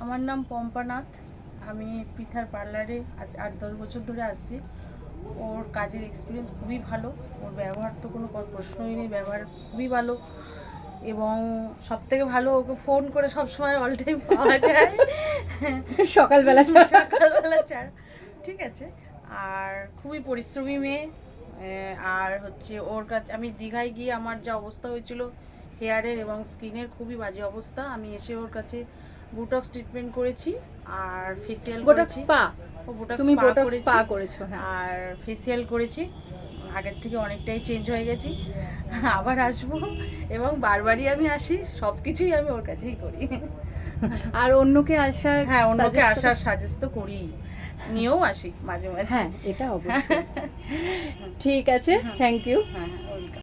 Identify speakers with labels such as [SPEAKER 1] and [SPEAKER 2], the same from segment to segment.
[SPEAKER 1] আমার নাম পম্পা নাথ। আমি পিঠার পার্লারে আজ 8-10 বছর ধরে আসছি। ওর কাজের এক্সপিরিয়েন্স খুবই ভালো। ওর ব্যবহার তো কোনো প্রশ্নই নেই, ব্যবহার খুবই ভালো। এবং সবথেকে ভালো, ওকে ফোন করে সবসময় অল টাইম পাওয়া যায়।
[SPEAKER 2] সকালবেলা
[SPEAKER 1] সকালবেলা ছাড়া, ঠিক আছে। আর খুবই পরিশ্রমী মেয়ে। আর হচ্ছে ওর কাছে আমি দীঘায় গিয়ে আমার যা অবস্থা হয়েছিল হেয়ারের এবং স্কিনের, খুবই বাজে অবস্থা। আমি এসে ওর কাছে বোটক্স ট্রিটমেন্ট করেছি আর ফেসিয়াল করেছি।
[SPEAKER 2] তুমি বোটক্স
[SPEAKER 1] করেছি
[SPEAKER 2] স্পা করেছো? হ্যাঁ।
[SPEAKER 1] আর ফেসিয়াল করেছি। আগের থেকে অনেকটাই চেঞ্জ হয়ে গেছি। আবার আসবো এবং বারবারই আমি আসি, সব কিছুই আমি ওর কাছেই করি।
[SPEAKER 2] আর অন্যকে আসার,
[SPEAKER 1] হ্যাঁ, অন্যকে আসার সাজেস্ট তো করি, নিয়েও আসি মাঝে মাঝে।
[SPEAKER 2] হ্যাঁ, এটা অবশ্যই। ঠিক আছে, থ্যাংক ইউ।
[SPEAKER 1] হ্যাঁ, welcome.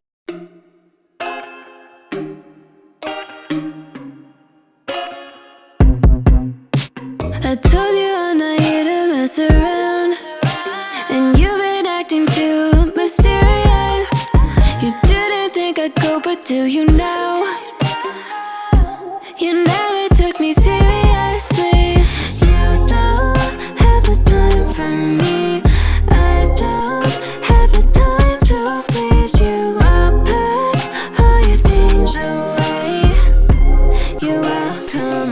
[SPEAKER 3] I told you I'm not here to mess around, and you've been acting too mysterious. You didn't think I'd go, but do you now? You never took me seriously. You don't have the time for me. I don't have the time to please you. I'll pack all your things away. You're welcome.